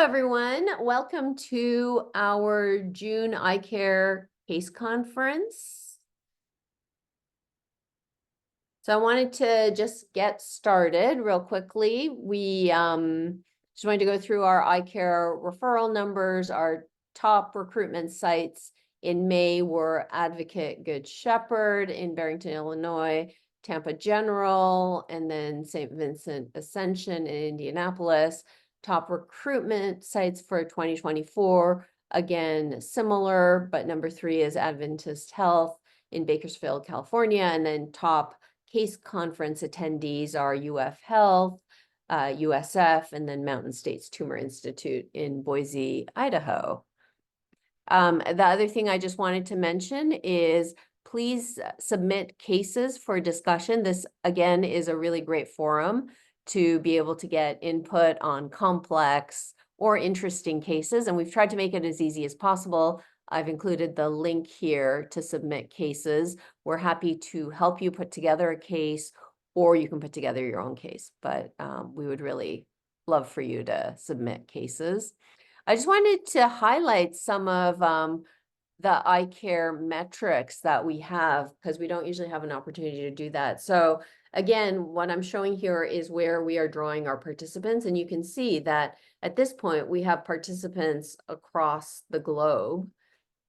everyone. Welcome to our June ICARE case conference. So I wanted to just get started real quickly. We just wanted to go through our ICARE referral numbers. Our top recruitment sites in May were Advocate Good Shepherd in Barrington, Illinois, Tampa General, and then St. Vincent Ascension in Indianapolis. Top recruitment sites for 2024, again, similar, but number 3 is Adventist Health in Bakersfield, California, and then top case conference attendees are UF Health, USF, and then Mountain States Tumor Institute in Boise, Idaho. The other thing I just wanted to mention is please submit cases for discussion. This, again, is a really great forum to be able to get input on complex or interesting cases, and we've tried to make it as easy as possible. I've included the link here to submit cases. We're happy to help you put together a case, or you can put together your own case, but we would really love for you to submit cases. I just wanted to highlight some of the ICARE metrics that we have, because we don't usually have an opportunity to do that. So again, what I'm showing here is where we are drawing our participants, and you can see that at this point we have participants across the globe,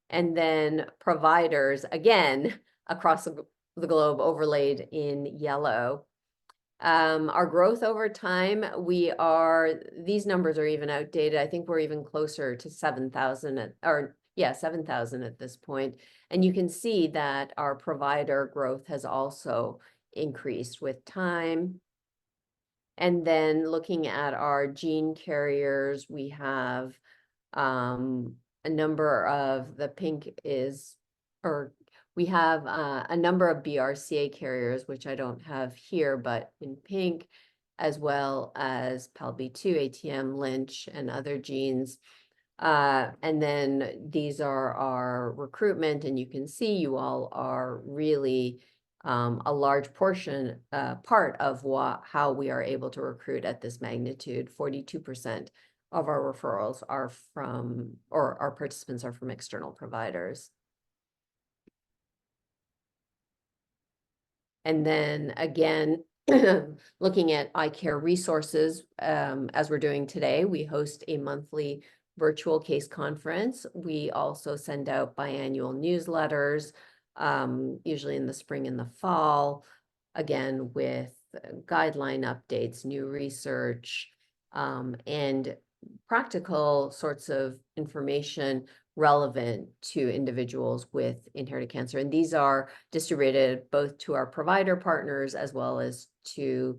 and then providers, again, across the globe overlaid in yellow. Our growth over time, these numbers are even outdated. I think we're even closer to 7,000 7,000 at this point. And you can see that our provider growth has also increased with time. And then looking at our gene carriers, we have a number of, the pink is, or we have a number of BRCA carriers, which I don't have here, but in pink, as well as PALB2, ATM, Lynch, and other genes. And then these are our recruitment, and you can see you all are really a large portion, part of how we are able to recruit at this magnitude. 42% of our referrals are from, or our participants are from external providers. And then again, looking at ICARE resources, as we're doing today, we host a monthly virtual case conference. We also send out biannual newsletters, usually in the spring and the fall, again, with guideline updates, new research, and practical sorts of information relevant to individuals with inherited cancer. And these are distributed both to our provider partners as well as to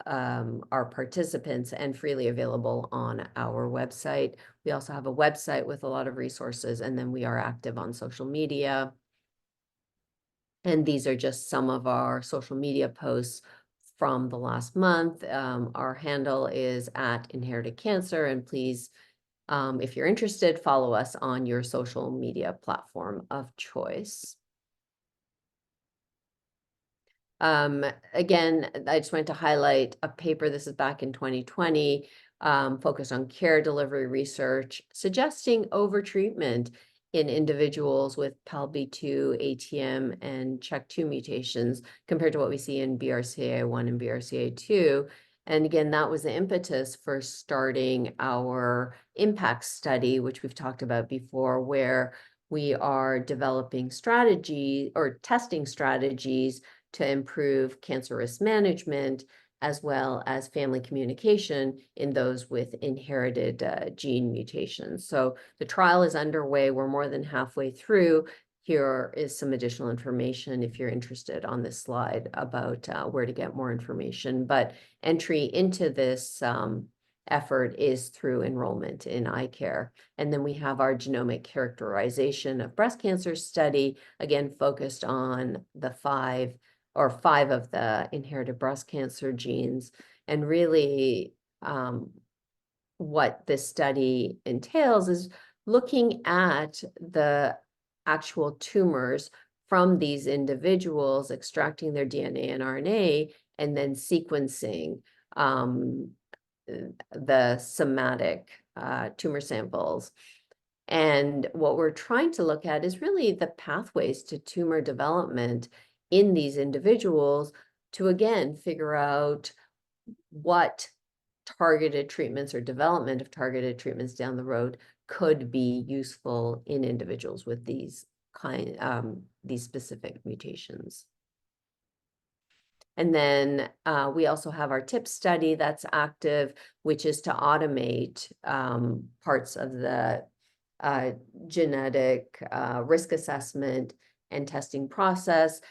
our participants, and freely available on our website. We also have a website with a lot of resources, and then we are active on social media. And these are just some of our social media posts from the last month. Our handle is @InheritedCancer, and please, if you're interested, follow us on your social media platform of choice. Again, I just wanted to highlight a paper, this is back in 2020, focused on care delivery research, suggesting overtreatment in individuals with PALB2, ATM, and CHEK2 mutations compared to what we see in BRCA1 and BRCA2. And again, that was the impetus for starting our impact study, which we've talked about before, where we are developing strategy or testing strategies to improve cancer risk management, as well as family communication in those with inherited gene mutations. So the trial is underway. We're more than halfway through. Here is some additional information if you're interested on this slide about where to get more information. But entry into this effort is through enrollment in ICARE. And then we have our genomic characterization of breast cancer study, again, focused on the five of the inherited breast cancer genes. And really what this study entails is looking at the actual tumors from these individuals, extracting their DNA and RNA, and then sequencing the somatic tumor samples. And what we're trying to look at is really the pathways to tumor development in these individuals to, again, figure out what targeted treatments or development of targeted treatments down the road could be useful in individuals with these specific mutations. And then we also have our TIP study that's active, which is to automate parts of the genetic risk assessment and testing process.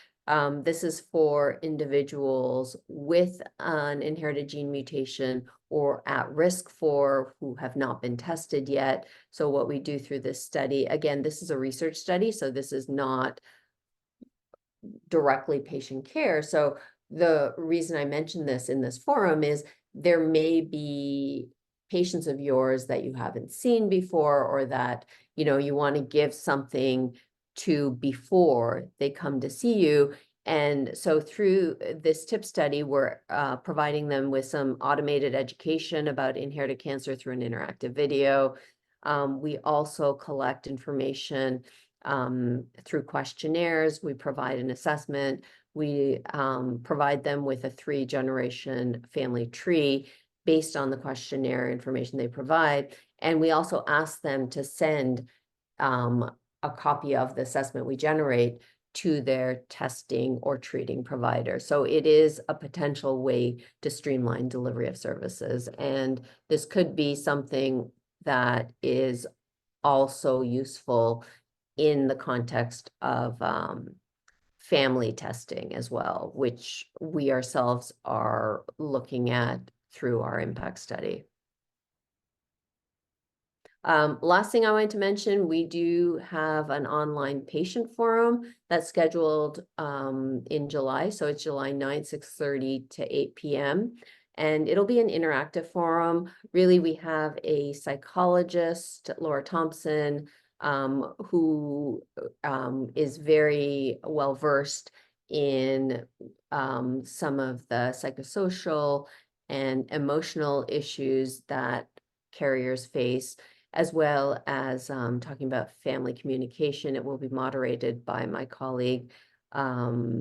This is for individuals with an inherited gene mutation or at risk for who have not been tested yet. So what we do through this study, again, this is a research study, so this is not directly patient care. So the reason I mentioned this in this forum is there may be patients of yours that you haven't seen before, or that, you know, you want to give something to before they come to see you. And so through this TIP study, we're providing them with some automated education about inherited cancer through an interactive video. We also collect information through questionnaires. We provide an assessment. We provide them with a 3-generation family tree based on the questionnaire information they provide. And we also ask them to send a copy of the assessment we generate to their testing or treating provider. So it is a potential way to streamline delivery of services. And this could be something that is also useful in the context of family testing as well, which we ourselves are looking at through our impact study. Last thing I wanted to mention, we do have an online patient forum that's scheduled in July. So it's July 9th, 6:30 to 8 p.m. And it'll be an interactive forum. Really, we have a psychologist, Laura Thompson, who is very well versed in some of the psychosocial and emotional issues that carriers face, as well as talking about family communication. It will be moderated by my colleague, Marleya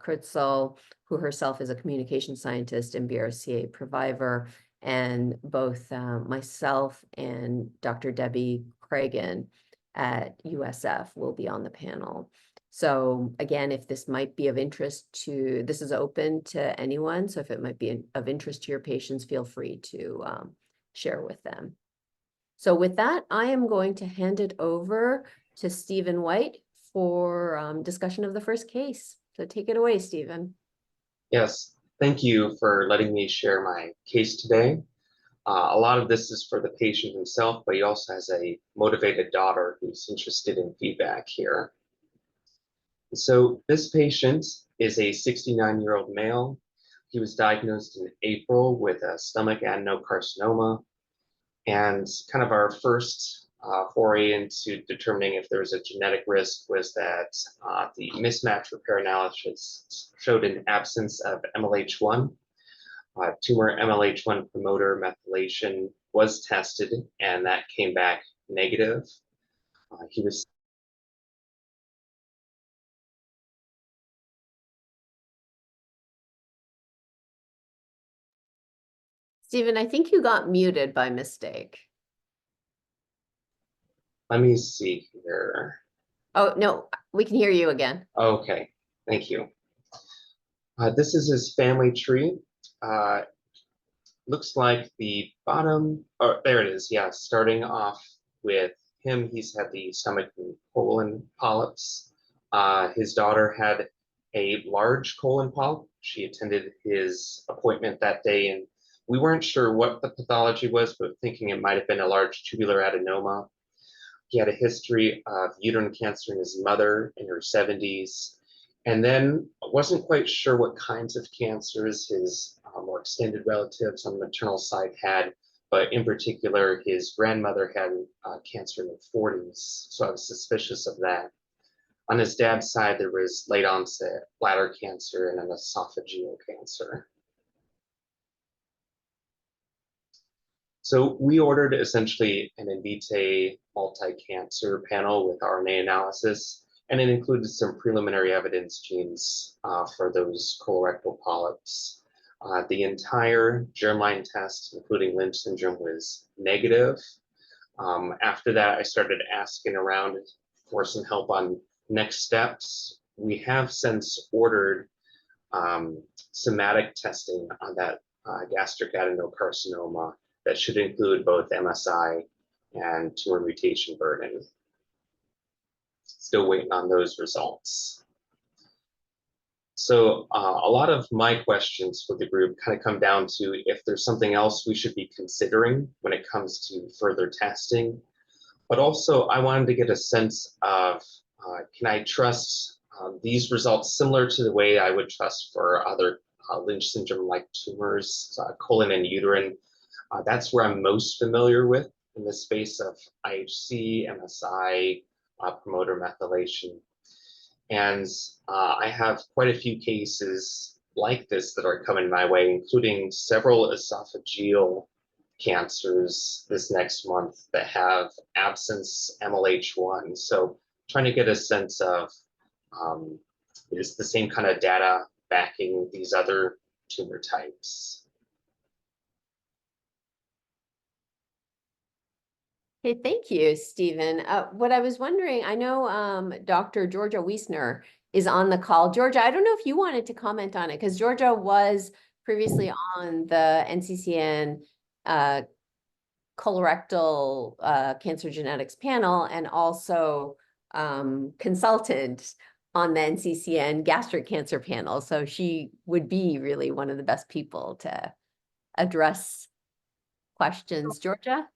Kritzel, who herself is a communication scientist and BRCA provider. And both myself and Dr. Debbie Cragen at USF will be on the panel. So again, if this might be of interest to, this is open to anyone. So if it might be of interest to your patients, feel free to share with them. So with that, I am going to hand it over to Stephen White for discussion of the first case. So take it away, Stephen. Yes, thank you for letting me share my case today. A lot of this is for the patient himself, but he also has a motivated daughter who's interested in feedback here. So this patient is a 69-year-old male. He was diagnosed in April with a stomach adenocarcinoma. And kind of our first foray into determining if there was a genetic risk was that the mismatch repair analysis showed an absence of MLH1. Tumor MLH1 promoter methylation was tested, and that came back negative. He was Stephen, I think you got muted by mistake. Let me see here. Oh, no, we can hear you again. Okay, thank you. This is his family tree. Looks like the bottom, oh, there it is. Yeah, starting off with him, he's had the stomach and colon polyps. His daughter had a large colon polyp. She attended his appointment that day, and we weren't sure what the pathology was, but thinking it might have been a large tubular adenoma. He had a history of uterine cancer in his mother in her 70s, and then wasn't quite sure what kinds of cancers his more extended relatives on the maternal side had, but in particular, his grandmother had cancer in the 40s, so I was suspicious of that. On his dad's side, there was late onset bladder cancer and an esophageal cancer. So we ordered essentially an in vitro multi-cancer panel with RNA analysis, and it included some preliminary evidence genes for those colorectal polyps. The entire germline test, including Lynch syndrome, was negative. After that, I started asking around for some help on next steps. We have since ordered somatic testing on that gastric adenocarcinoma that should include both MSI and tumor mutation burden. Still waiting on those results. So a lot of my questions for the group kind of come down to if there's something else we should be considering when it comes to further testing. But also I wanted to get a sense of, can I trust these results similar to the way I would trust for other Lynch syndrome-like tumors, colon and uterine. That's where I'm most familiar with in the space of IHC, MSI, promoter methylation. And I have quite a few cases like this that are coming my way, including several esophageal cancers this next month that have absence MLH1. So trying to get a sense of, is the same kind of data backing these other tumor types? Okay, thank you, Stephen. What I was wondering, I know Dr. Georgia Wiesner is on the call. Georgia, I don't know if you wanted to comment on it because Georgia was previously on the NCCN colorectal cancer genetics panel and also consultant on the NCCN gastric cancer panel. So she would be really one of the best people to address questions. Georgia?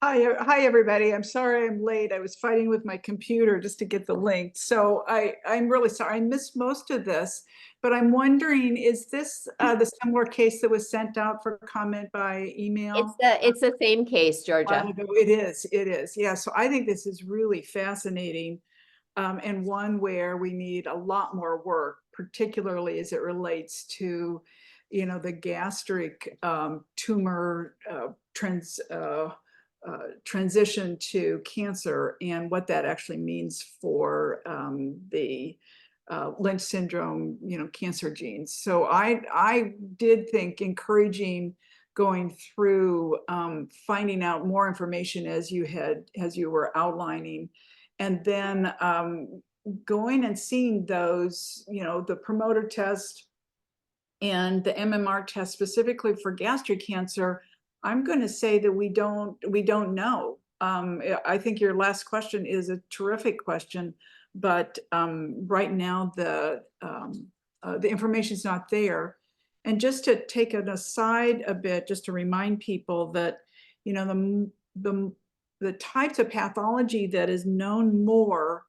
Hi, everybody. I'm sorry I'm late. I was fighting with my computer just to get the link. So I'm really sorry. I missed most of this, but I'm wondering, is this the similar case that was sent out for comment by email? It's the same case, Georgia. It is. Yeah, so I think this is really fascinating and one where we need a lot more work, particularly as it relates to, the gastric tumor transition to cancer and what that actually means for the Lynch syndrome, cancer genes. So I did think encouraging going through finding out more information as you were outlining, and then going and seeing those, the promoter test and the MMR test specifically for gastric cancer. I'm going to say that we don't know. I think your last question is a terrific question, but right now the information is not there. And just to take an aside a bit, just to remind people that the types of pathology that is known more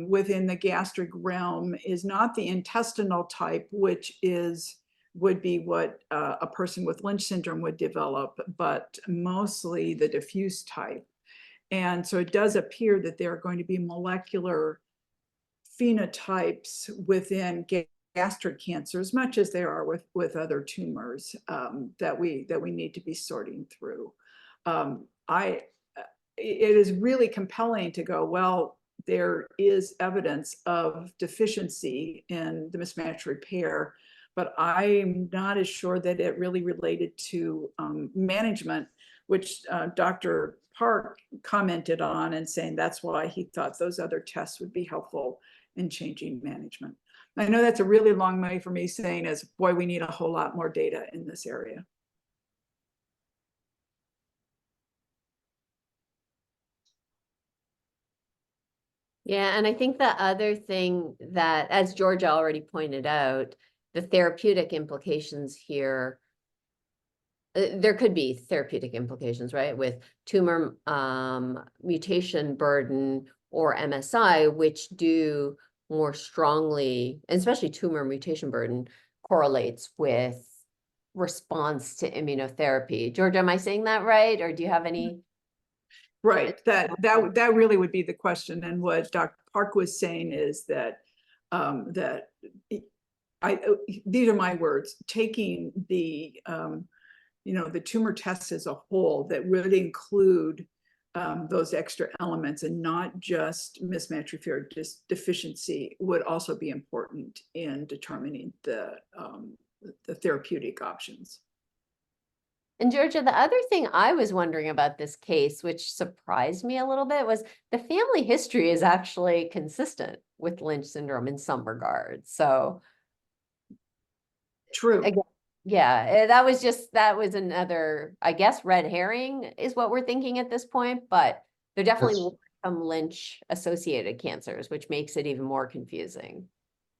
within the gastric realm is not the intestinal type, which would be what a person with Lynch syndrome would develop, but mostly the diffuse type. And so it does appear that there are going to be molecular phenotypes within gastric cancer, as much as there are with other tumors that we need to be sorting through. It is really compelling to go, well, there is evidence of deficiency in the mismatch repair, but I'm not as sure that it really related to management, which Dr. Park commented on and saying that's why he thought those other tests would be helpful in changing management. I know that's a really long way for me saying is, boy, we need a whole lot more data in this area. Yeah, and I think the other thing that, as Georgia already pointed out, the therapeutic implications here, there could be therapeutic implications, right? With tumor mutation burden or MSI, which do more strongly, and especially tumor mutation burden, correlates with response to immunotherapy. Georgia, am I saying that right? Or do you have any? Right, that really would be the question. And what Dr. Park was saying is that these are my words, taking the the tumor test as a whole that would include those extra elements and not just mismatch repair deficiency would also be important in determining the therapeutic options. And Georgia, the other thing I was wondering about this case, which surprised me a little bit, was the family history is actually consistent with Lynch syndrome in some regards. So True. again, yeah, that was another, I guess, red herring is what we're thinking at this point, but there definitely were some Lynch associated cancers, which makes it even more confusing.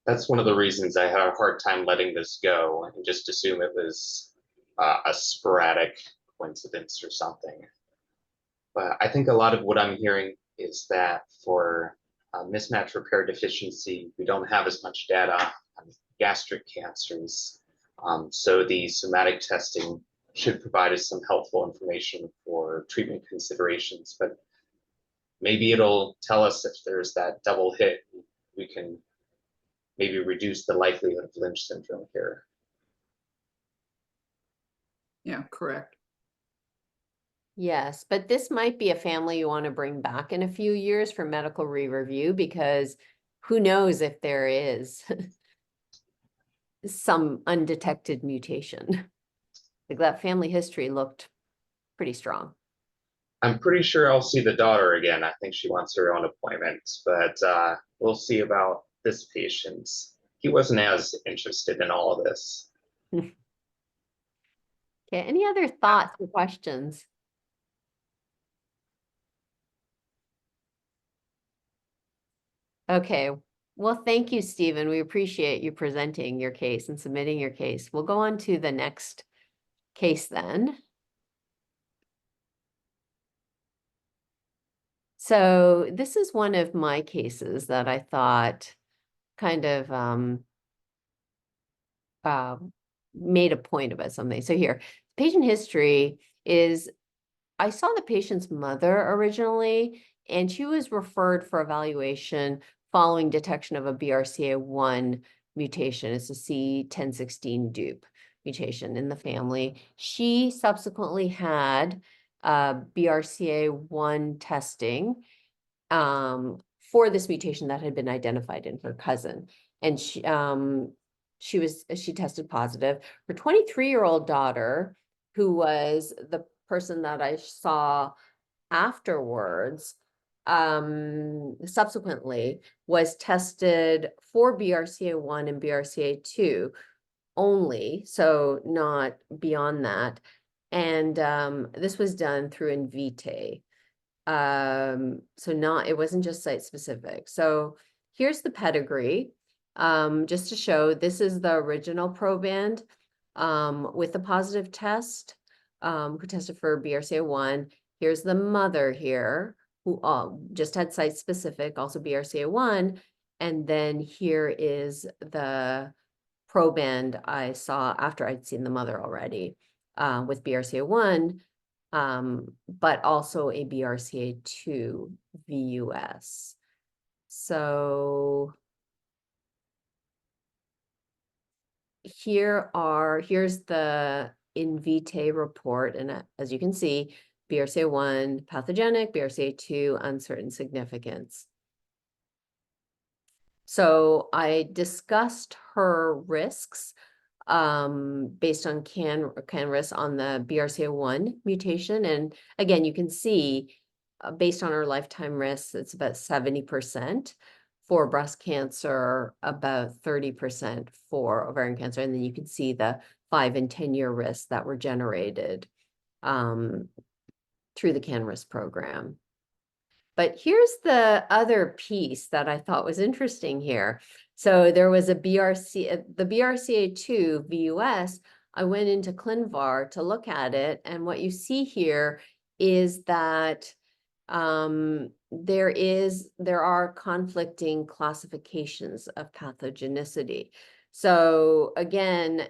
That's one of the reasons I had a hard time letting this go and just assume it was a sporadic coincidence or something. But I think a lot of what I'm hearing is that for mismatch repair deficiency, we don't have as much data on gastric cancers. So the somatic testing should provide us some helpful information for treatment considerations, but maybe it'll tell us if there's that double hit, we can maybe reduce the likelihood of Lynch syndrome here. Yeah, correct. Yes, but this might be a family you want to bring back in a few years for medical re-review, because who knows if there is some undetected mutation. Like that family history looked pretty strong. I'm pretty sure I'll see the daughter again. I think she wants her own appointment, but we'll see about this patient. He wasn't as interested in all of this. Okay, any other thoughts or questions? Okay, well, thank you, Stephen. We appreciate you presenting your case and submitting your case. We'll go on to the next case then. So this is one of my cases that I thought kind of made a point about something. So here, patient history is, I saw the patient's mother originally, and she was referred for evaluation following detection of a BRCA1 mutation. It's a C1016 dupe mutation in the family. She subsequently had BRCA1 testing for this mutation that had been identified in her cousin. And she tested positive. Her 23-year-old daughter, who was the person that I saw afterwards, subsequently was tested for BRCA1 and BRCA2 only, so not beyond that. And this was done through Invitae. So it wasn't just site specific. So here's the pedigree, just to show this is the original proband with the positive test, who tested for BRCA1. Here's the mother here, who just had site specific, also BRCA1. And then here is the proband I saw after I'd seen the mother already with BRCA1. But also a BRCA2 VUS. So here's the Invitae report, and as you can see, BRCA1 pathogenic, BRCA2 uncertain significance. So I discussed her risks based on CAN-RIS on the BRCA1 mutation. And again, you can see based on our lifetime risks, it's about 70% for breast cancer, about 30% for ovarian cancer. And then you can see the 5 and 10-year risks that were generated through the CAN-RIS program. But here's the other piece that I thought was interesting here. So there was the BRCA2 VUS. I went into ClinVar to look at it, and what you see here is that there are conflicting classifications of pathogenicity. So again,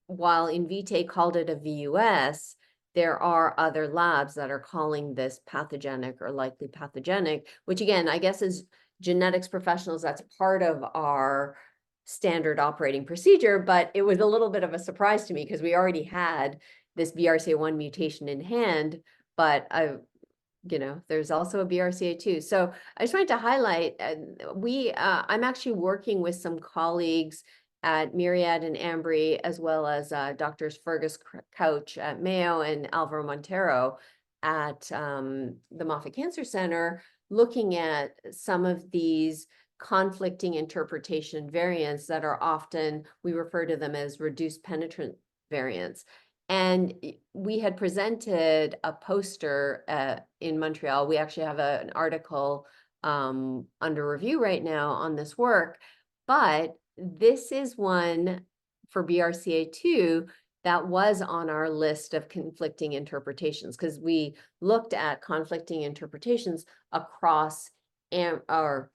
while Invitae called it a VUS, there are other labs that are calling this pathogenic or likely pathogenic, which again, I guess as genetics professionals, that's part of our standard operating procedure, but it was a little bit of a surprise to me because we already had this BRCA1 mutation in hand, but there's also a BRCA2. So I just wanted to highlight, I'm actually working with some colleagues at Myriad and Ambry, as well as Doctors Fergus Couch at Mayo and Alvaro Montero at the Moffitt Cancer Center, looking at some of these conflicting interpretation variants that are often, we refer to them as reduced penetrant variants. And we had presented a poster in Montreal. We actually have an article under review right now on this work, but this is one for BRCA2 that was on our list of conflicting interpretations, because we looked at conflicting interpretations across or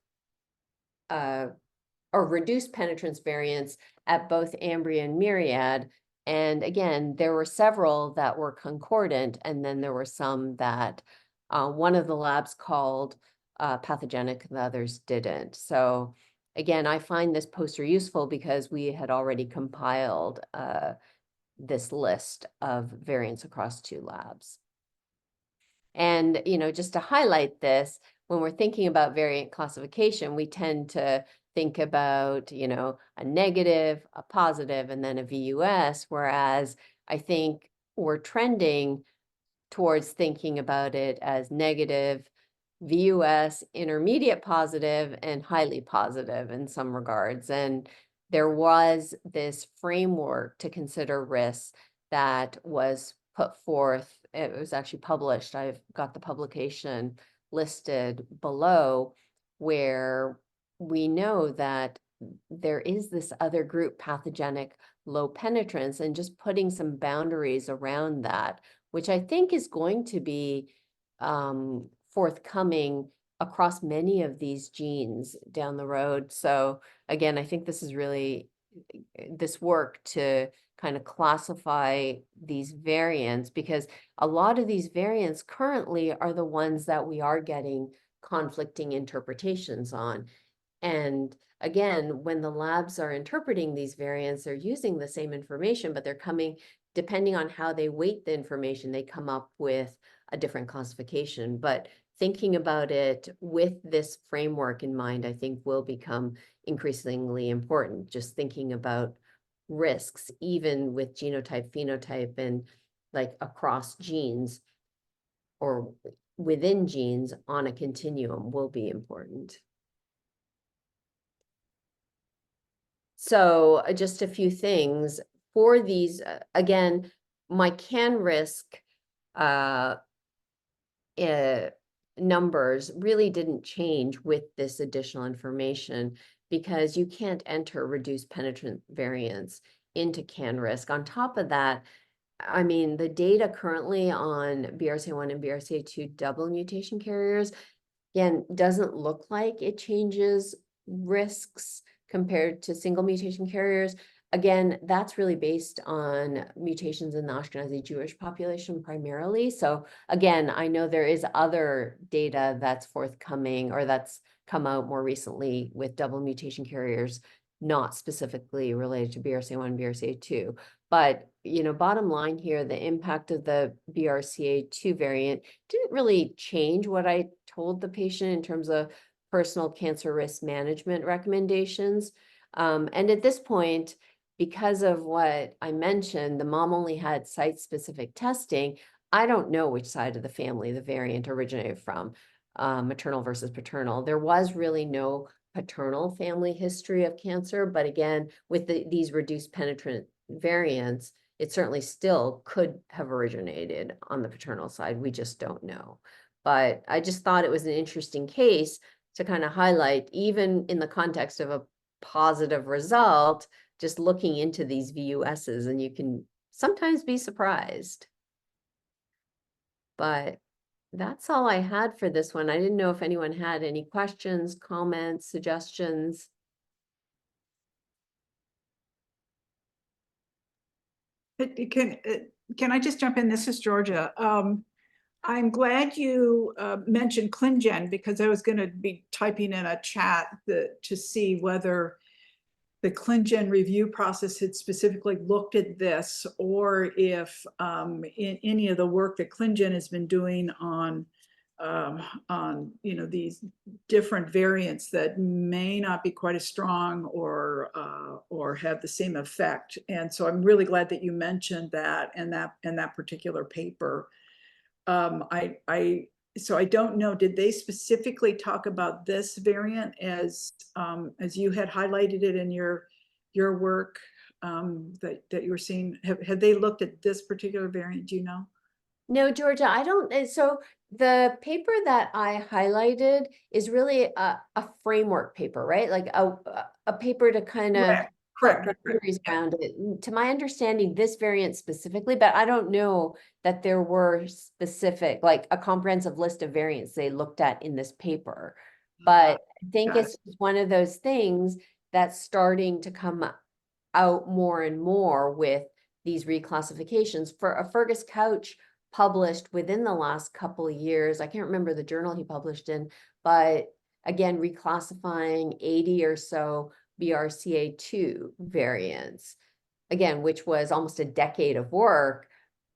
reduced penetrance variants at both Ambry and Myriad. And again, there were several that were concordant, and then there were some that one of the labs called pathogenic, the others didn't. So again, I find this poster useful because we had already compiled this list of variants across 2 labs. And, just to highlight this, when we're thinking about variant classification, we tend to think about, a negative, a positive, and then a VUS, whereas I think we're trending towards thinking about it as negative, VUS, intermediate positive, and highly positive in some regards. And there was this framework to consider risks that was put forth. It was actually published. I've got the publication listed below, where we know that there is this other group, pathogenic low penetrance, and just putting some boundaries around that, which I think is going to be forthcoming across many of these genes down the road. So again, I think this is really this work to kind of classify these variants, because a lot of these variants currently are the ones that we are getting conflicting interpretations on. And again, when the labs are interpreting these variants, they're using the same information, but they're coming, depending on how they weight the information, they come up with a different classification. But thinking about it with this framework in mind, I think will become increasingly important. Just thinking about risks, even with genotype, phenotype, and like across genes or within genes on a continuum will be important. So just a few things for these, again, my can risk numbers really didn't change with this additional information, because you can't enter reduced penetrant variants into can risk. On top of that, I mean, the data currently on BRCA1 and BRCA2 double mutation carriers, again, doesn't look like it changes risks compared to single mutation carriers. Again, that's really based on mutations in the Ashkenazi Jewish population primarily. So again, I know there is other data that's forthcoming or that's come out more recently with double mutation carriers, not specifically related to BRCA1, BRCA2. But, bottom line here, the impact of the BRCA2 variant didn't really change what I told the patient in terms of personal cancer risk management recommendations. And at this point, because of what I mentioned, the mom only had site-specific testing. I don't know which side of the family the variant originated from, maternal versus paternal. There was really no paternal family history of cancer, but again, with these reduced penetrant variants, it certainly still could have originated on the paternal side. We just don't know. But I just thought it was an interesting case to kind of highlight, even in the context of a positive result, just looking into these VUSs, and you can sometimes be surprised. But that's all I had for this one. I didn't know if anyone had any questions, comments, suggestions. Can I just jump in? This is Georgia. I'm glad you mentioned ClinGen, because I was going to be typing in a chat to see whether the ClinGen review process had specifically looked at this, or if in any of the work that ClinGen has been doing on these different variants that may not be quite as strong or have the same effect. And so I'm really glad that you mentioned that in that particular paper. So I don't know, did they specifically talk about this variant as you had highlighted it in your work that you were seeing? Have they looked at this particular variant? Do you know? No, Georgia, I don't. So the paper that I highlighted is really a framework paper, right? Like a paper to kind of Correct. boundaries around it. To my understanding, this variant specifically, but I don't know that there were specific, like a comprehensive list of variants they looked at in this paper. But I think it's one of those things that's starting to come out more and more with these reclassifications. For a Fergus Couch published within the last couple of years, I can't remember the journal he published in, but again, reclassifying 80 or so BRCA2 variants, again, which was almost a decade of work,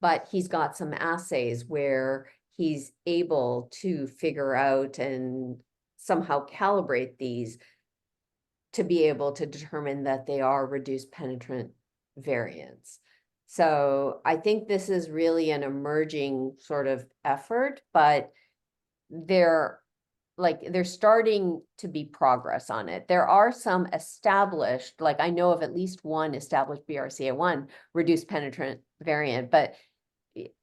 but he's got some assays where he's able to figure out and somehow calibrate these to be able to determine that they are reduced penetrant variants. So I think this is really an emerging sort of effort, but they're starting to be progress on it. There are some established, like I know of at least one established BRCA1 reduced penetrant variant, but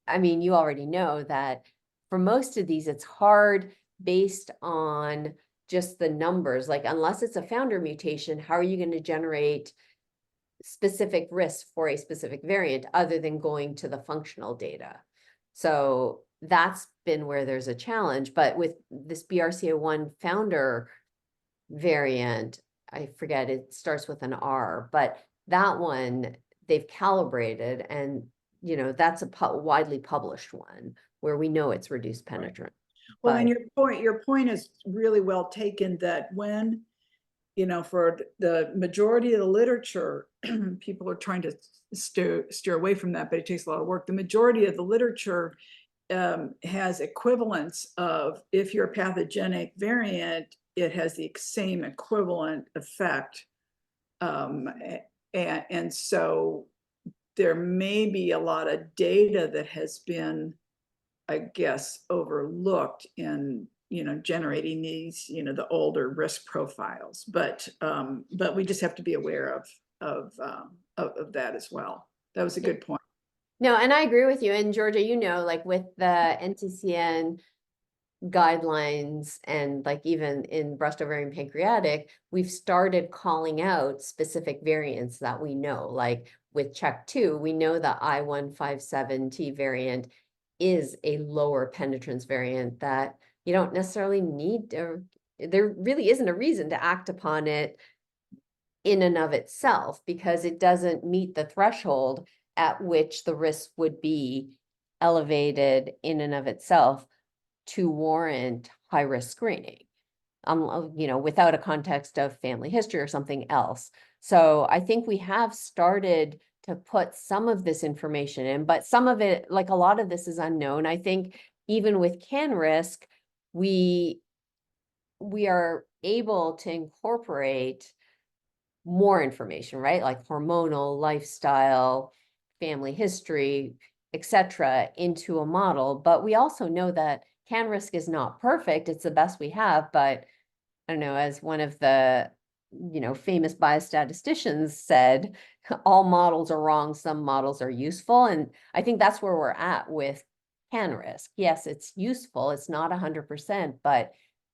I mean, you already know that for most of these, it's hard based on just the numbers. Like unless it's a founder mutation, how are you going to generate specific risks for a specific variant other than going to the functional data? So that's been where there's a challenge. But with this BRCA1 founder variant, I forget, it starts with an R, but that one they've calibrated, and that's a widely published one where we know it's reduced penetrant. Well, and your point is really well taken, that when for the majority of the literature, people are trying to steer away from that, but it takes a lot of work. The majority of the literature has equivalence of, if you're a pathogenic variant, it has the same equivalent effect. And so there may be a lot of data that has been, I guess, overlooked in generating these, the older risk profiles, but we just have to be aware of that as well. That was a good point. No, and I agree with you. And Georgia, like with the NCCN guidelines and like even in breast, ovarian, pancreatic, we've started calling out specific variants that we know. Like with CHEK2, we know the I157T variant is a lower penetrance variant that you don't necessarily need to, there really isn't a reason to act upon it in and of itself, because it doesn't meet the threshold at which the risk would be elevated in and of itself to warrant high risk screening, without a context of family history or something else. So I think we have started to put some of this information in, but some of it, like a lot of this is unknown. I think even with CanRisk, we are able to incorporate more information, right? Like hormonal, lifestyle, family history, etc., into a model. But we also know that CanRisk is not perfect. It's the best we have, but I don't know, as one of the famous biostatisticians said, all models are wrong, some models are useful. And I think that's where we're at with CanRisk. Yes, it's useful, it's not 100%, but at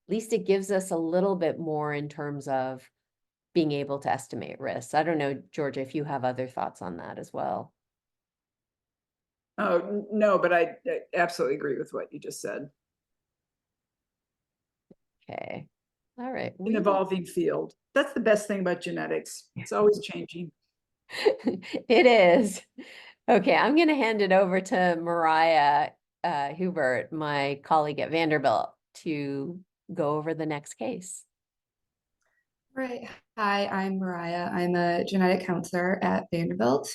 least it gives us a little bit more in terms of being able to estimate risks. I don't know, Georgia, if you have other thoughts on that as well. Oh, no, but I absolutely agree with what you just said. Okay. All right. An evolving field. That's the best thing about genetics. It's always changing. It is. Okay, I'm going to hand it over to Mariah Hubert, my colleague at Vanderbilt, to go over the next case. Right. Hi, I'm Mariah. I'm a genetic counselor at Vanderbilt.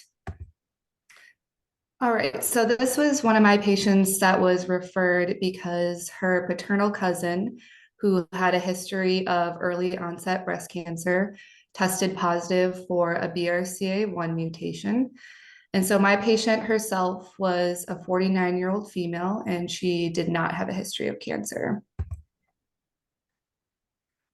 All right, so this was one of my patients that was referred because her paternal cousin, who had a history of early onset breast cancer, tested positive for a BRCA1 mutation. And so my patient herself was a 49-year-old female, and she did not have a history of cancer.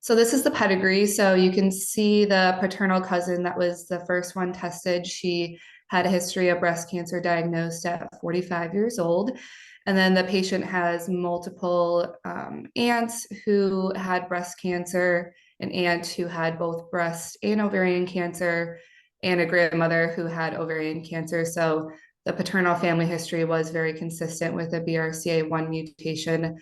So this is the pedigree. So you can see the paternal cousin that was the first one tested. She had a history of breast cancer diagnosed at 45 years old. And then the patient has multiple aunts who had breast cancer, an aunt who had both breast and ovarian cancer, and a grandmother who had ovarian cancer. So the paternal family history was very consistent with a BRCA1 mutation.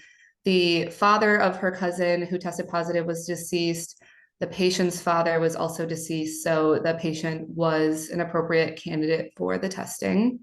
The father of her cousin who tested positive was deceased. The patient's father was also deceased, so the patient was an appropriate candidate for the testing.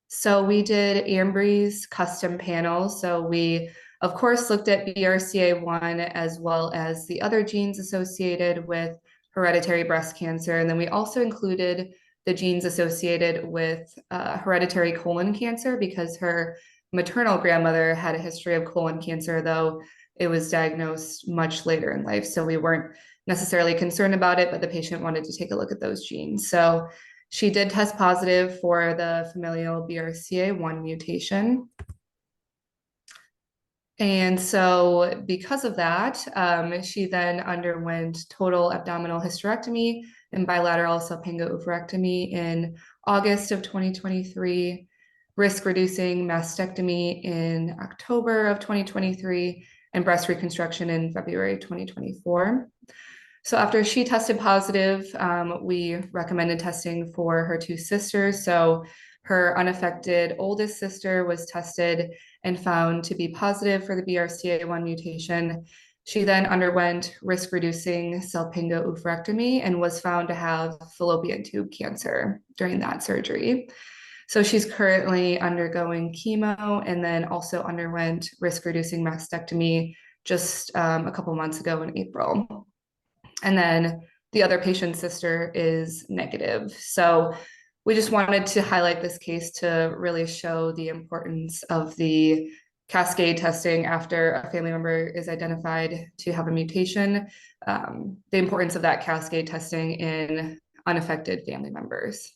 So we did Ambry's custom panel. So we, of course, looked at BRCA1 as well as the other genes associated with hereditary breast cancer. And then we also included the genes associated with hereditary colon cancer because her maternal grandmother had a history of colon cancer, though it was diagnosed much later in life. So we weren't necessarily concerned about it, but the patient wanted to take a look at those genes. So she did test positive for the familial BRCA1 mutation. And so because of that, she then underwent total abdominal hysterectomy and bilateral salpingo-oophorectomy in August of 2023, risk-reducing mastectomy in October of 2023, and breast reconstruction in February 2024. So after she tested positive, we recommended testing for her two sisters. So her unaffected oldest sister was tested and found to be positive for the BRCA1 mutation. She then underwent risk-reducing salpingo-oophorectomy and was found to have fallopian tube cancer during that surgery. So she's currently undergoing chemo and then also underwent risk-reducing mastectomy just a couple months ago in April. And then the other patient's sister is negative. So we just wanted to highlight this case to really show the importance of the cascade testing after a family member is identified to have a mutation, the importance of that cascade testing in unaffected family members.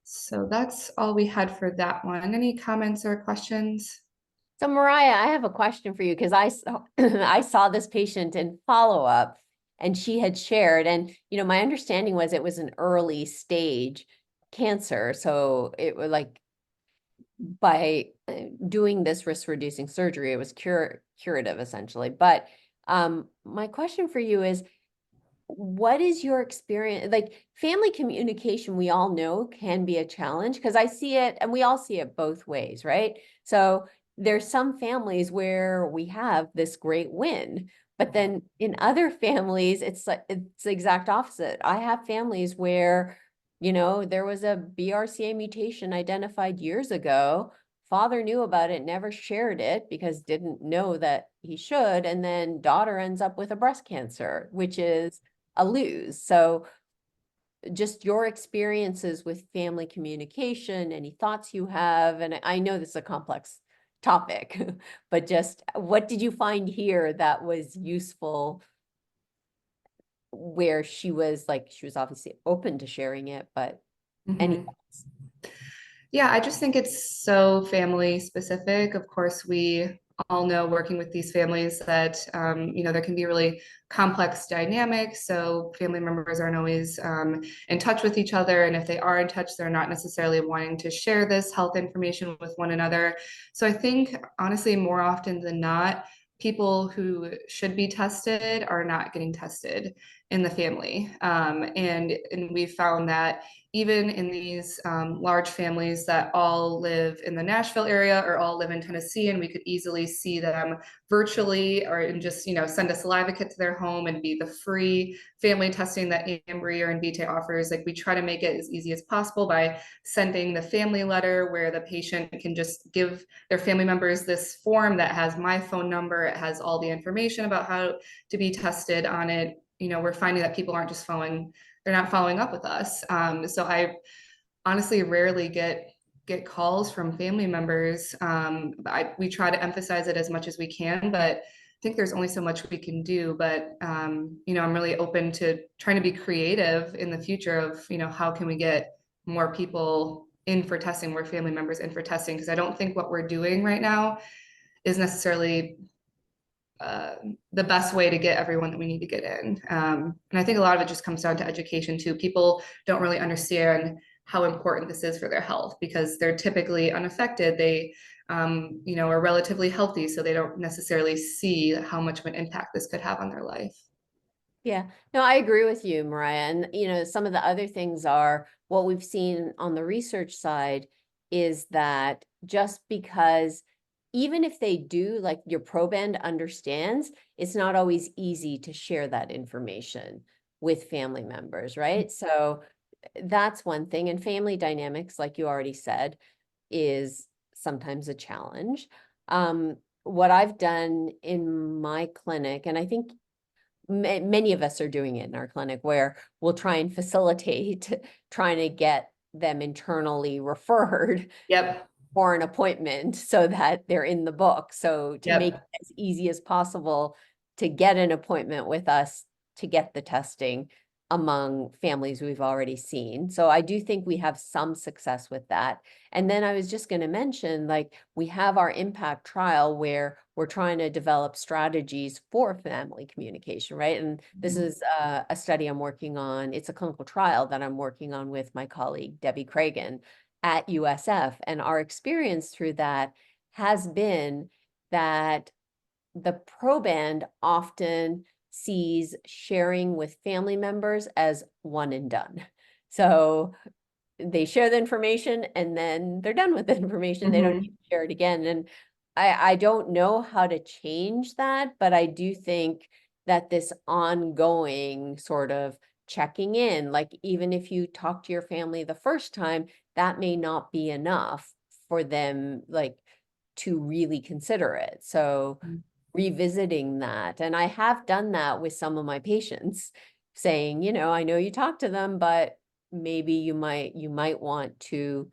So that's all we had for that one. Any comments or questions? So Mariah, I have a question for you because I saw I saw this patient in follow-up and she had shared, and my understanding was it was an early stage cancer. So it was like by doing this risk reducing surgery, it was curative essentially. But my question for you is, what is your experience? Like family communication, we all know can be a challenge because I see it and we all see it both ways, right? So there's some families where we have this great win, but then in other families, it's the exact opposite. I have families where, there was a BRCA mutation identified years ago. Father knew about it, never shared it because didn't know that he should. And then daughter ends up with a breast cancer, which is a lose. So just your experiences with family communication, any thoughts you have, and I know this is a complex topic, but just what did you find here that was useful where she was obviously open to sharing it, but any thoughts? Yeah, I just think it's so family specific. Of course, we all know working with these families that, there can be really complex dynamics. So family members aren't always in touch with each other. And if they are in touch, they're not necessarily wanting to share this health information with one another. So I think, honestly, more often than not, people who should be tested are not getting tested. in the family. And we found that even in these large families that all live in the Nashville area or all live in Tennessee, and we could easily see them virtually or and just, send a saliva kit to their home and be the free family testing that Ambry or Invitae offers. Like, we try to make it as easy as possible by sending the family letter where the patient can just give their family members this form that has my phone number. It has all the information about how to be tested on it. We're finding that people aren't just they're not following up with us. So I honestly rarely get calls from family members. We try to emphasize it as much as we can, but I think there's only so much we can do. But I'm really open to trying to be creative in the future of, how can we get more people in for testing, more family members in for testing, because I don't think what we're doing right now is necessarily the best way to get everyone that we need to get in. And I think a lot of it just comes down to education too. People don't really understand how important this is for their health because they're typically unaffected. They, are relatively healthy, so they don't necessarily see how much of an impact this could have on their life. Yeah, no, I agree with you, Mariah. And, some of the other things are what we've seen on the research side is that just because even if they do, like your proband understands, it's not always easy to share that information with family members, right? So that's one thing. And family dynamics, like you already said, is sometimes a challenge. What I've done in my clinic, and I think many of us are doing it in our clinic, where we'll try and facilitate trying to get them internally referred Yep. for an appointment so that they're in the book. So to Yep. make it as easy as possible to get an appointment with us to get the testing among families we've already seen. So I do think we have some success with that. And then I was just going to mention, like, we have our impact trial where we're trying to develop strategies for family communication, right? And this is a study I'm working on. It's a clinical trial that I'm working on with my colleague, Debbie Cragen at USF. And our experience through that has been that the proband often sees sharing with family members as one and done. So they share the information and then they're done with the information. They don't need to share it again. And I don't know how to change that, but I do think that this ongoing sort of checking in, like even if you talk to your family the first time, that may not be enough for them, like, to really consider it. So revisiting that. And I have done that with some of my patients, saying, I know you talked to them, but maybe you might want to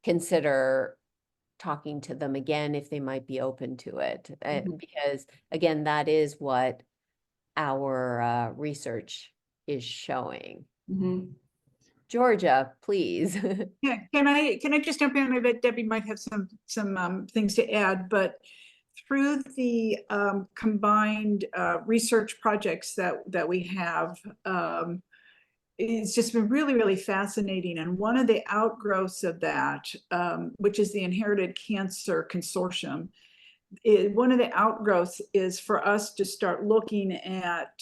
consider talking to them again if they might be open to it. Because again, that is what our research is showing. Georgia, please. Yeah, can I just jump in? I bet Debbie might have some things to add, but through the combined research projects that we have, it's just been really, really fascinating. And one of the outgrowths of that, which is the Inherited Cancer Consortium, one of the outgrowths is for us to start looking at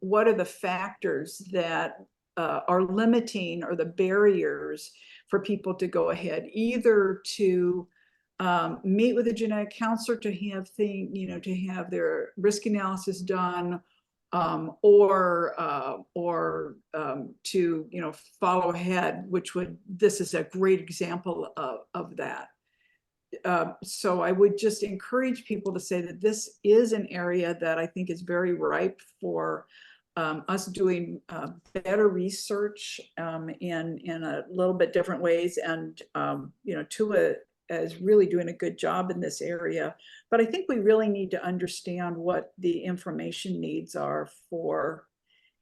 what are the factors that are limiting or the barriers for people to go ahead, either to meet with a genetic counselor to have to have their risk analysis done, or to follow ahead, this is a great example of that. So I would just encourage people to say that this is an area that I think is very ripe for us doing better research in a little bit different ways. And Tua is really doing a good job in this area. But I think we really need to understand what the information needs are for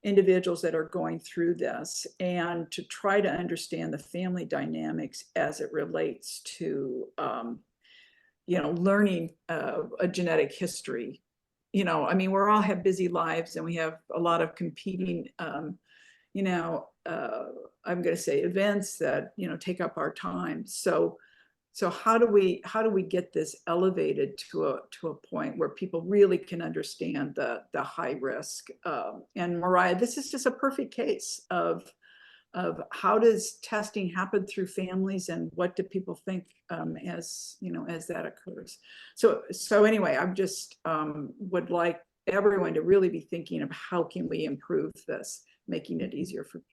individuals that are going through this, and to try to understand the family dynamics as it relates to learning a genetic history. I mean, we all have busy lives and we have a lot of competing I'm going to say events that take up our time. So So how do we get this elevated to a point where people really can understand the high risk? And Mariah, this is just a perfect case of how does testing happen through families, and what do people think as that occurs. So anyway, I'm just would like everyone to really be thinking of how can we improve this, making it easier for people.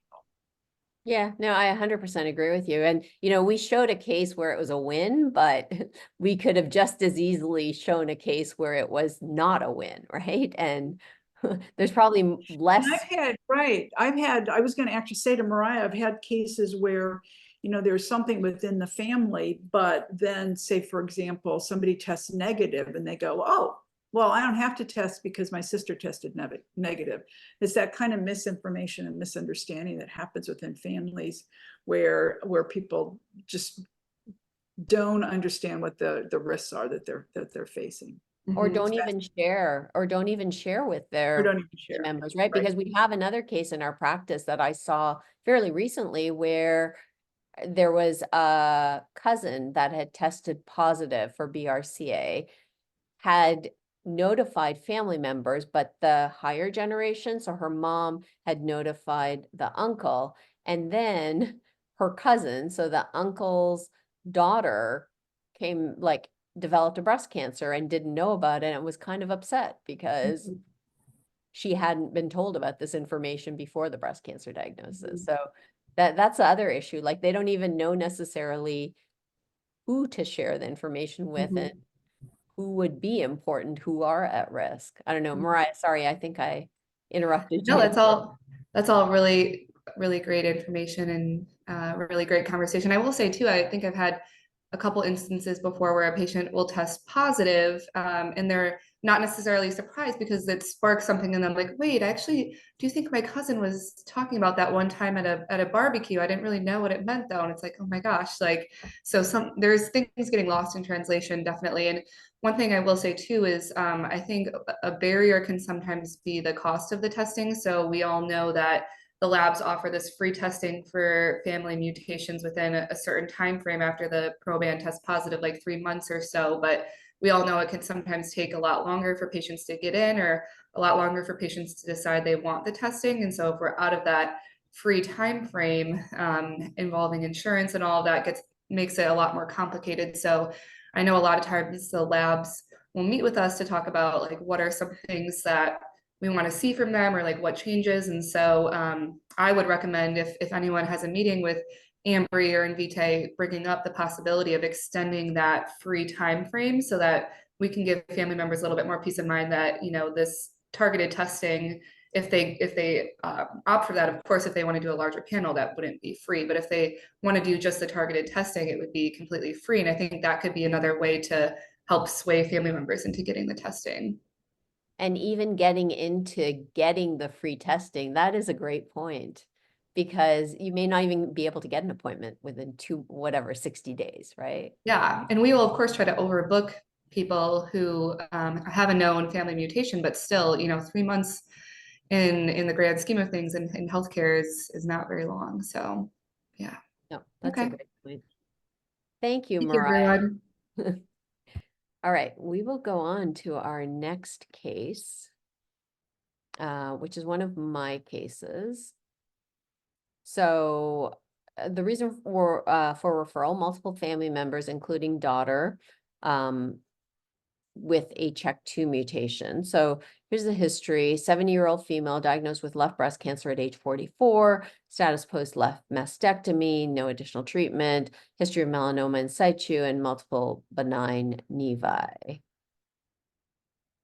Yeah, no, I 100% agree with you. And, we showed a case where it was a win, but we could have just as easily shown a case where it was not a win, right? And there's probably less. And I was going to actually say to Mariah, I've had cases where, there's something within the family, but then say, for example, somebody tests negative and they go, oh, well, I don't have to test because my sister tested negative. It's that kind of misinformation and misunderstanding that happens within families where people just don't understand what the risks are that they're facing. Or Mhm. don't even share with Or their don't even family share. members, right? Because we have another case in our practice that I saw fairly recently where there was a cousin that had tested positive for BRCA, had notified family members, but the higher generation, so her mom had notified the uncle, and then her cousin, so the uncle's daughter, developed a breast cancer and didn't know about it and was kind of upset because she hadn't been told about this information before the breast cancer diagnosis. So that's the other issue. Like, they don't even know necessarily who to share the information with and who would be important, who are at risk. I don't know, Mariah, sorry, I think I interrupted you. No, that's all really, really great information and really great conversation. I will say too, I think I've had a couple instances before where a patient will test positive and they're not necessarily surprised because it sparks something in them like, wait, actually, do you think my cousin was talking about that one time at a barbecue? I didn't really know what it meant though. And it's like, oh my gosh, like, so there's things getting lost in translation, definitely. And one thing I will say too is I think a barrier can sometimes be the cost of the testing. So we all know that the labs offer this free testing for family mutations within a certain time frame after the proband tests positive, like 3 months or so. But we all know it can sometimes take a lot longer for patients to get in, or a lot longer for patients to decide they want the testing. And so if we're out of that free time frame involving insurance and all of that, makes it a lot more complicated. So I know a lot of times the labs will meet with us to talk about like what are some things that we want to see from them, or like what changes. And so I would recommend if anyone has a meeting with Ambry or Invitae, bringing up the possibility of extending that free time frame so that we can give family members a little bit more peace of mind that, this targeted testing, if they opt for that, of course, if they want to do a larger panel, that wouldn't be free. But if they want to do just the targeted testing, it would be completely free. And I think that could be another way to help sway family members into getting the testing. And even getting the free testing, that is a great point, because you may not even be able to get an appointment within 60 days, right? Yeah, and we will of course try to overbook people who have a known family mutation, but still, 3 months in the grand scheme of things in healthcare is not very long. So yeah. No, that's a Okay. great point. Thank you, Thank you, Mariah. everyone. All right, we will go on to our next case, which is one of my cases. So the reason for referral, multiple family members, including daughter, with a CHEK2 mutation. So here's the history: 70-year-old female diagnosed with left breast cancer at age 44, status post left mastectomy, no additional treatment, history of melanoma in situ, and multiple benign nevi.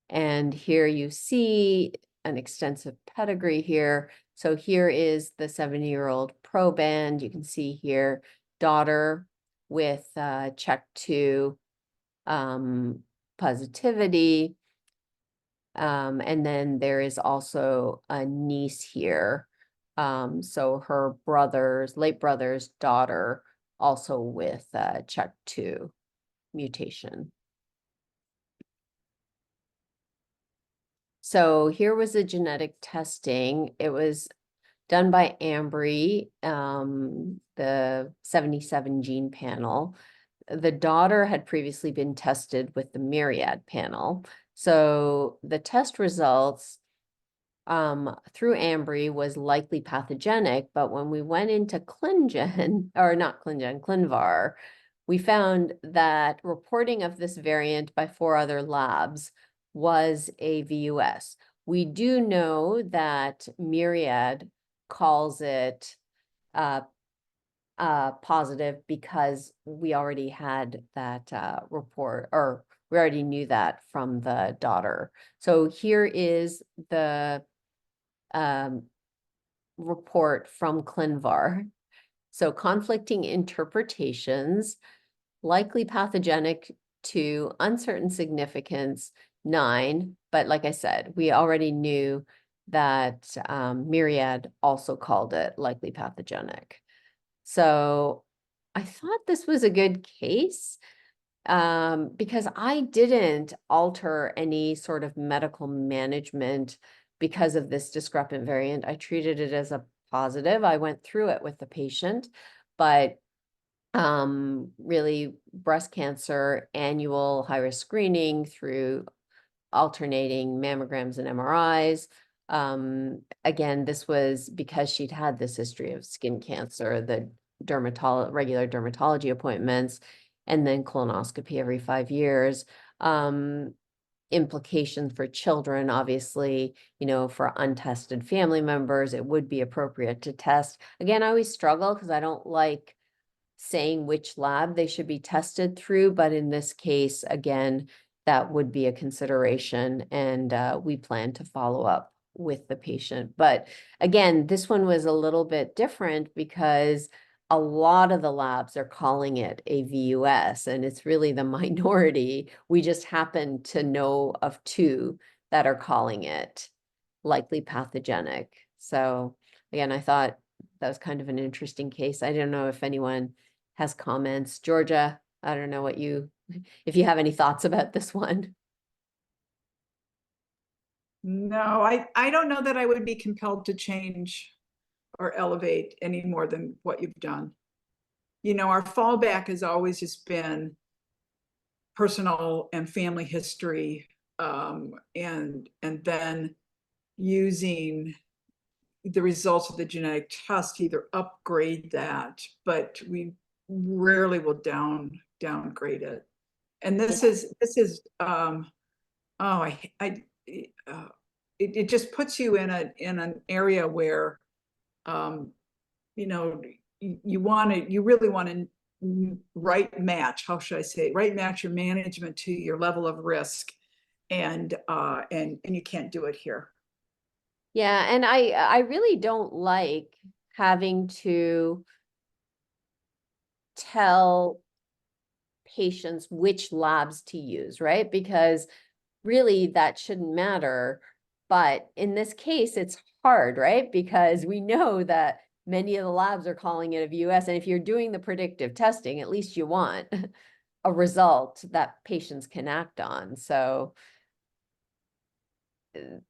And here you see an extensive pedigree here. So here is the 70-year-old proband. You can see here daughter with CHEK2 positivity. And then there is also a niece here. So her late brother's daughter, also with CHEK2 mutation. So here was the genetic testing. It was done by Ambry, the 77 gene panel. the daughter had previously been tested with the Myriad panel. So the test results through Ambry was likely pathogenic, but when we went into ClinGen, or not ClinGen, ClinVar, we found that reporting of this variant by 4 other labs was a VUS. We do know that Myriad calls it positive because we already had that report, or we already knew that from the daughter. So here is the report from ClinVar. So conflicting interpretations, likely pathogenic to uncertain significance 9, but like I said, we already knew that Myriad also called it likely pathogenic. So I thought this was a good case because I didn't alter any sort of medical management because of this discrepant variant. I treated it as a positive. I went through it with the patient, but really breast cancer annual high-risk screening through alternating mammograms and MRIs. Again, this was because she'd had this history of skin cancer, the regular dermatology appointments, and then colonoscopy every 5 years. Implications for children, obviously, you know, for untested family members, it would be appropriate to test. Again, I always struggle because I don't like saying which lab they should be tested through, but in this case, again, that would be a consideration, and we plan to follow up with the patient. But again, this one was a little bit different because a lot of the labs are calling it a VUS, and it's really the minority. We just happen to know of 2 that are calling it likely pathogenic. So again, I thought that was kind of an interesting case. I don't know if anyone has comments. Georgia, I don't know if you have any thoughts about this one. No, I don't know that I would be compelled to change or elevate any more than what you've done. You know, our fallback has always just been personal and family history, and then using the results of the genetic test to either upgrade that, but we rarely will downgrade it. And this is it just puts you in an area where you know, you really want to right match, how should I say, right match your management to your level of risk, and you can't do it here. Yeah, and I really don't like having to tell patients which labs to use, right? Because really that shouldn't matter. But in this case, it's hard, right? Because we know that many of the labs are calling it a VUS. And if you're doing the predictive testing, at least you want a result that patients can act on. So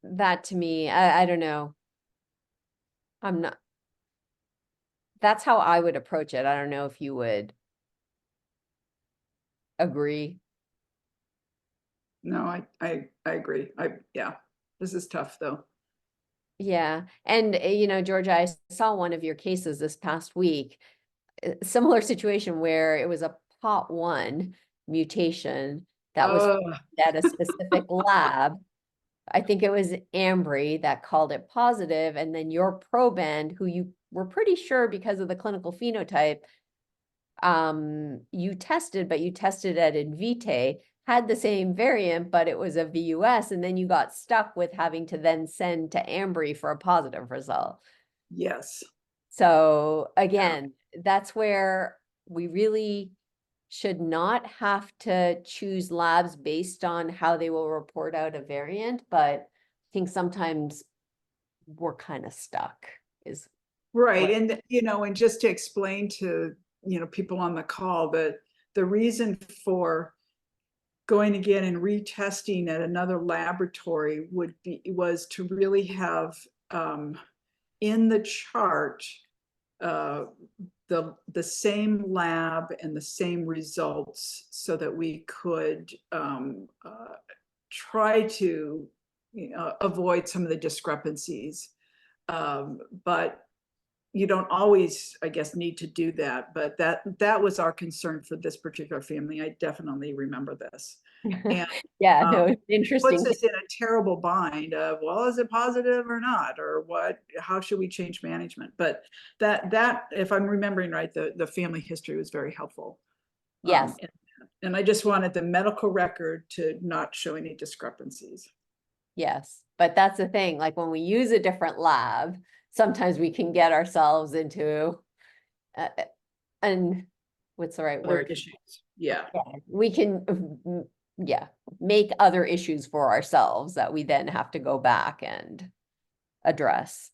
that to me, I don't know. That's how I would approach it. I don't know if you would agree. No, I agree. Yeah, this is tough though. Yeah. And, you know, Georgia, I saw one of your cases this past week, similar situation where it was a POT1 mutation that was at a specific lab. I think it was Ambry that called it positive, and then your proband, who you were pretty sure because of the clinical phenotype, you tested at Invitae, had the same variant, but it was a VUS, and then you got stuck with having to then send to Ambry for a positive result. Yes. So again, that's where we really should not have to choose labs based on how they will report out a variant, but I think sometimes we're kind of stuck is Right. And, you know, and just to explain to, you know, people on the call that the reason for going again and retesting at another laboratory was to really have in the chart the same lab and the same results so that we could try to avoid some of the discrepancies. But you don't always, I guess, need to do that. But that was our concern for this particular family. I definitely remember this. And Yeah, no, it's it interesting. puts us in a terrible bind of, well, is it positive or not? Or what, how should we change management? But that, if I'm remembering right, the family history was very helpful. Yes. And I just wanted the medical record to not show any discrepancies. Yes, but that's the thing, like when we use a different lab, sometimes we can get ourselves into and what's the right Other word? issues. Yeah. Yeah, we can, yeah, make other issues for ourselves that we then have to go back and address.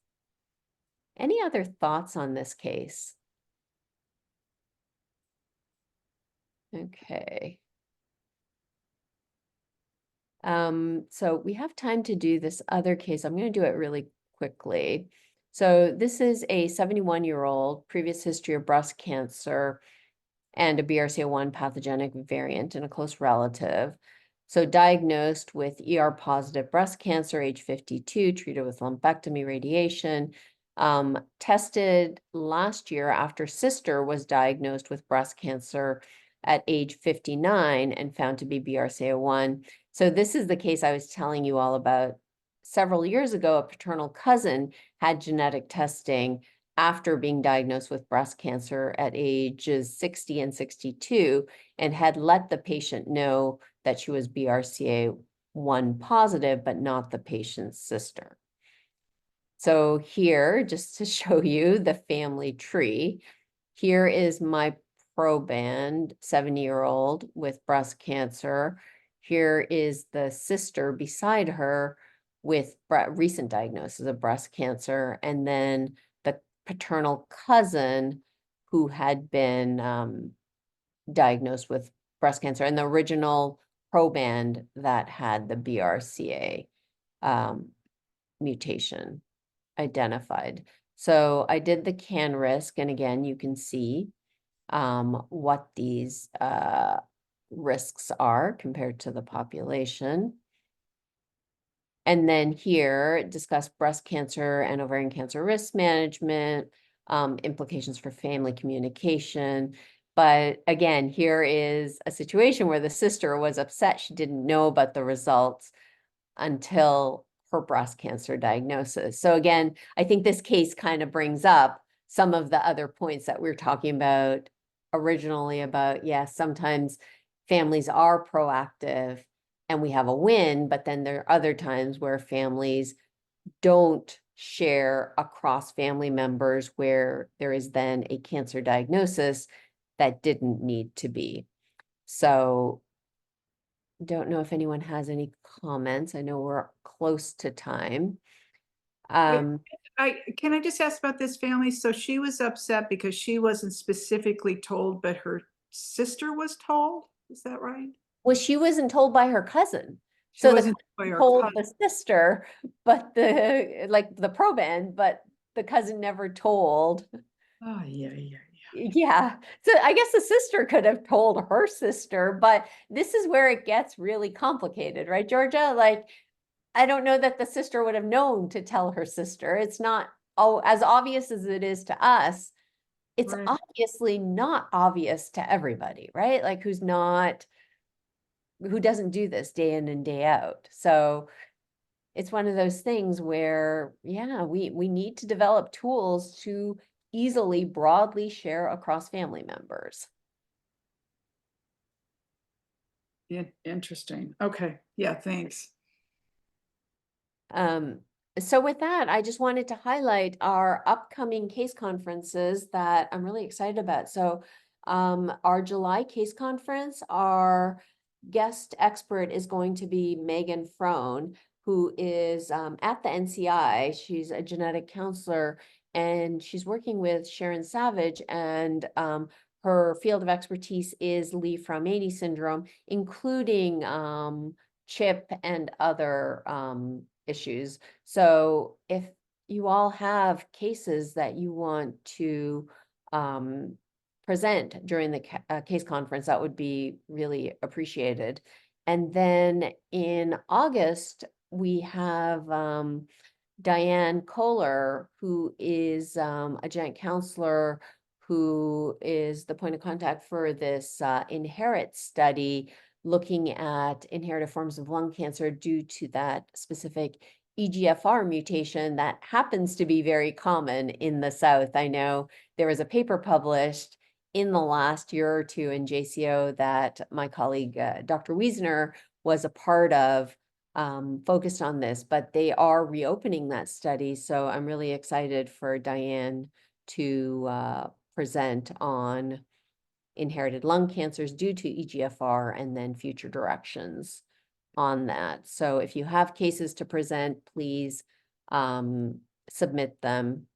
Any other thoughts on this case? Okay. So we have time to do this other case. I'm going to do it really quickly. So this is a 71-year-old, previous history of breast cancer and a BRCA1 pathogenic variant in a close relative. So diagnosed with ER-positive breast cancer, age 52, treated with lumpectomy radiation, tested last year after sister was diagnosed with breast cancer at age 59 and found to be BRCA1. So this is the case I was telling you all about several years ago. A paternal cousin had genetic testing after being diagnosed with breast cancer at ages 60 and 62 and had let the patient know that she was BRCA1 positive, but not the patient's sister. So here, just to show you the family tree, here is my proband, 70-year-old with breast cancer. Here is the sister beside her with recent diagnosis of breast cancer, and then the paternal cousin who had been diagnosed with breast cancer, and the original proband that had the BRCA mutation identified. So I did the CAN risk, and again, you can see what these risks are compared to the population. And then here, discuss breast cancer and ovarian cancer risk management, implications for family communication. But again, here is a situation where the sister was upset. She didn't know about the results until her breast cancer diagnosis. So again, I think this case kind of brings up some of the other points that we were talking about originally about, yes, sometimes families are proactive and we have a win, but then there are other times where families don't share across family members where there is then a cancer diagnosis that didn't need to be. So don't know if anyone has any comments. I know we're close to time. Can I just ask about this family? So she was upset because she wasn't specifically told, but her sister was told. Is that right? Well, she wasn't told by her cousin. She So the wasn't by her told cousin. the sister, but the proband, but the cousin never told. Oh, yeah. Yeah. So I guess the sister could have told her sister, but this is where it gets really complicated, right, Georgia? Like, I don't know that the sister would have known to tell her sister. It's not as obvious as it is to us. It's Right. obviously not obvious to everybody, right? Like who doesn't do this day in and day out. So it's one of those things where, yeah, we need to develop tools to easily, broadly share across family members. Interesting. Okay. Yeah, thanks. So with that, I just wanted to highlight our upcoming case conferences that I'm really excited about. So our July case conference, our guest expert is going to be Megan Frone, who is at the NCI. She's a genetic counselor and she's working with Sharon Savage, and her field of expertise is Lee-Fraumeni syndrome, including CHIP and other issues. So if you all have cases that you want to present during the case conference, that would be really appreciated. And then in August, we have Diane Kohler, who is adjunct counselor, who is the point of contact for this INHERIT study, looking at inherited forms of lung cancer due to that specific EGFR mutation that happens to be very common in the South. I know there was a paper published in the last year or two in JCO that my colleague, Dr. Wiesner, was a part of, focused on this, but they are reopening that study. So I'm really excited for Diane to present on inherited lung cancers due to EGFR and then future directions on that. So if you have cases to present, please submit them.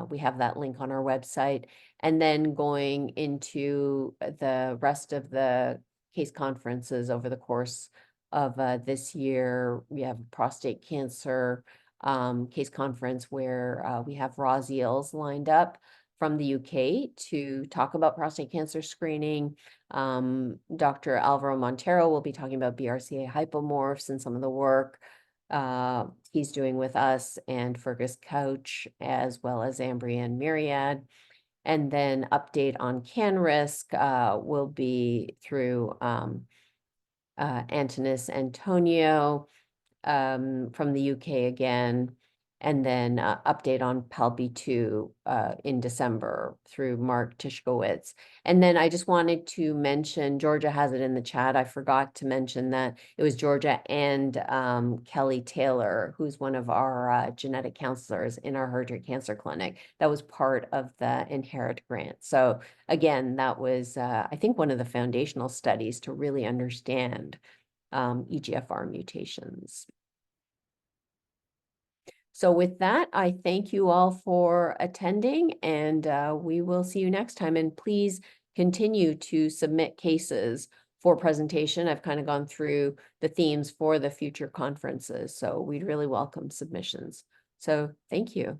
We have that link on our website. And then going into the rest of the case conferences over the course of this year, we have a prostate cancer case conference where we have Roz Eels lined up from the UK to talk about prostate cancer screening. Dr. Alvaro Montero will be talking about BRCA hypomorphs and some of the work he's doing with us, and Fergus Couch, as well as Ambry and Myriad. And then update on CanRisk will be through Antonis Antonio from the UK again, and then update on PALB2 in December through Mark Tishkowitz. And then I just wanted to mention, Georgia has it in the chat, I forgot to mention that it was Georgia and Kelly Taylor, who's one of our genetic counselors in our hereditary cancer clinic, that was part of the INHERIT grant. So again, that was, I think, one of the foundational studies to really understand EGFR mutations. So with that, I thank you all for attending, and we will see you next time. And please continue to submit cases for presentation. I've kind of gone through the themes for the future conferences, so we'd really welcome submissions. So thank you.